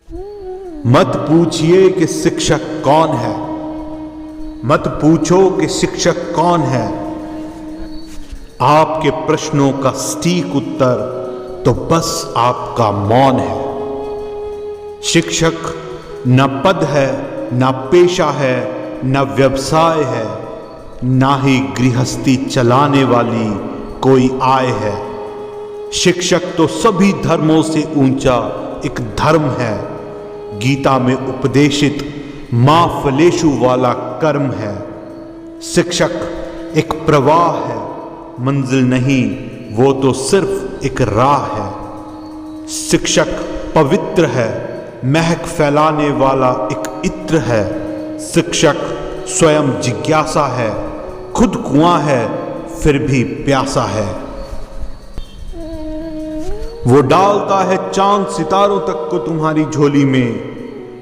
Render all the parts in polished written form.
मत पूछिए कि शिक्षक कौन है, मत पूछो कि शिक्षक कौन है। आपके प्रश्नों का सटीक उत्तर तो बस आपका मौन है। शिक्षक न पद है, न पेशा है, न व्यवसाय है, ना ही गृहस्थी चलाने वाली कोई आय है। शिक्षक तो सभी धर्मों से ऊंचा एक धर्म है। गीता में उपदेशित मां फलेषु वाला कर्म है। शिक्षक एक प्रवाह है, मंजिल नहीं, वो तो सिर्फ एक राह है। शिक्षक पवित्र है, महक फैलाने वाला एक इत्र है। शिक्षक स्वयं जिज्ञासा है, खुद कुआं है फिर भी प्यासा है। वो डालता है चांद सितारों तक को तुम्हारी झोली में,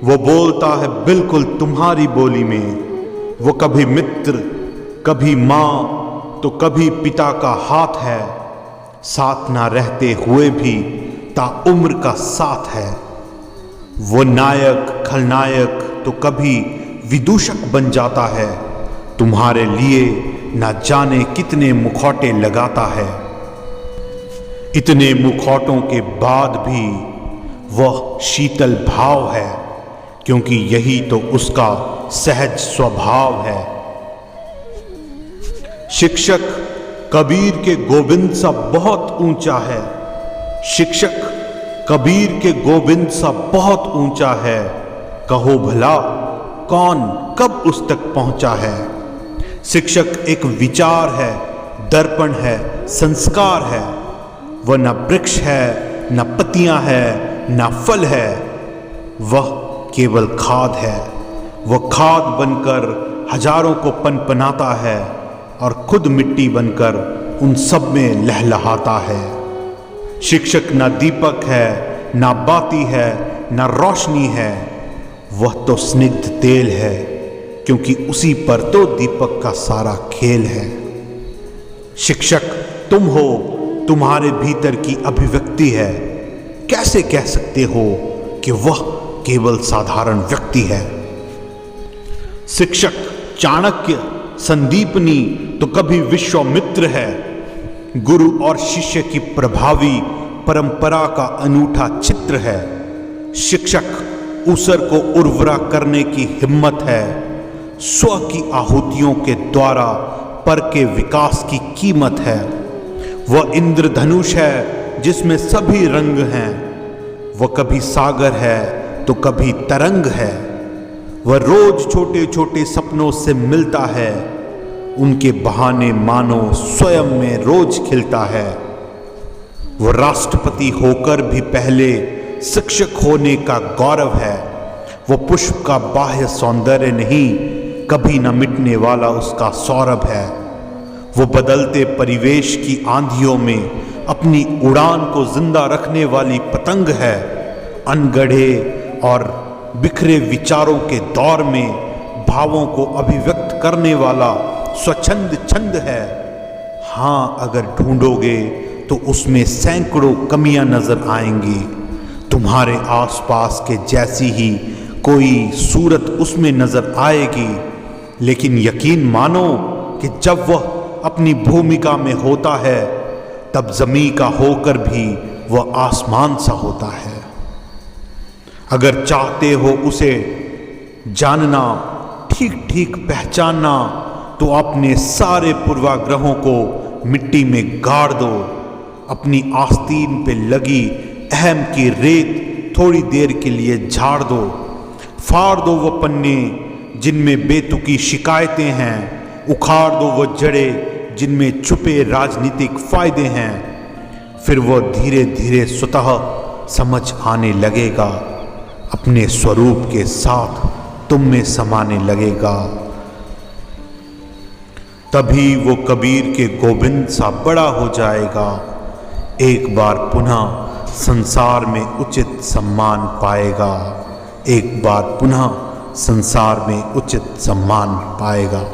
वो बोलता है बिल्कुल तुम्हारी बोली में। वो कभी मित्र, कभी मां तो कभी पिता का हाथ है, साथ ना रहते हुए भी ताउम्र का साथ है। वो नायक खलनायक तो कभी विदूषक बन जाता है, तुम्हारे लिए ना जाने कितने मुखौटे लगाता है। इतने मुखौटों के बाद भी वह शीतल भाव है, क्योंकि यही तो उसका सहज स्वभाव है। शिक्षक कबीर के गोविंद सा बहुत ऊंचा है। शिक्षक कबीर के गोविंद सा बहुत ऊंचा है। कहो भला कौन कब उस तक पहुंचा है। शिक्षक एक विचार है, दर्पण है, संस्कार है। वह न वृक्ष है, न पत्तियां है, न फल है, वह केवल खाद है। वह खाद बनकर हजारों को पनपनाता है और खुद मिट्टी बनकर उन सब में लहलहाता है। शिक्षक न दीपक है, न बाती है, न रोशनी है, वह तो स्निग्ध तेल है, क्योंकि उसी पर तो दीपक का सारा खेल है। शिक्षक तुम हो, तुम्हारे भीतर की अभिव्यक्ति है। कैसे कह सकते हो कि वह केवल साधारण व्यक्ति है। शिक्षक चाणक्य, संदीपनी तो कभी विश्वामित्र है। गुरु और शिष्य की प्रभावी परंपरा का अनूठा चित्र है। शिक्षक ऊसर को उर्वरा करने की हिम्मत है। स्व की आहुतियों के द्वारा पर के विकास की कीमत है। वह इंद्रधनुष है जिसमें सभी रंग हैं। वह कभी सागर है तो कभी तरंग है। वह रोज छोटे छोटे सपनों से मिलता है, उनके बहाने मानो स्वयं में रोज खिलता है। वह राष्ट्रपति होकर भी पहले शिक्षक होने का गौरव है। वह पुष्प का बाह्य सौंदर्य नहीं, कभी न मिटने वाला उसका सौरभ है। वो बदलते परिवेश की आंधियों में अपनी उड़ान को जिंदा रखने वाली पतंग है। अनगढ़े और बिखरे विचारों के दौर में भावों को अभिव्यक्त करने वाला स्वच्छंद छंद है। हाँ, अगर ढूंढोगे तो उसमें सैकड़ों कमियां नजर आएंगी। तुम्हारे आसपास के जैसी ही कोई सूरत उसमें नजर आएगी, लेकिन यकीन मानो कि जब वह अपनी भूमिका में होता है तब जमीन का होकर भी वह आसमान सा होता है। अगर चाहते हो उसे जानना, ठीक ठीक पहचानना, तो अपने सारे पूर्वाग्रहों को मिट्टी में गाड़ दो। अपनी आस्तीन पे लगी अहम की रेत थोड़ी देर के लिए झाड़ दो। फाड़ दो वो पन्ने जिनमें बेतुकी शिकायतें हैं। उखाड़ दो वो जड़ें जिनमें छुपे राजनीतिक फायदे हैं। फिर वो धीरे धीरे स्वतः समझ आने लगेगा, अपने स्वरूप के साथ तुम में समाने लगेगा। तभी वो कबीर के गोविंद सा बड़ा हो जाएगा। एक बार पुनः संसार में उचित सम्मान पाएगा। एक बार पुनः संसार में उचित सम्मान पाएगा।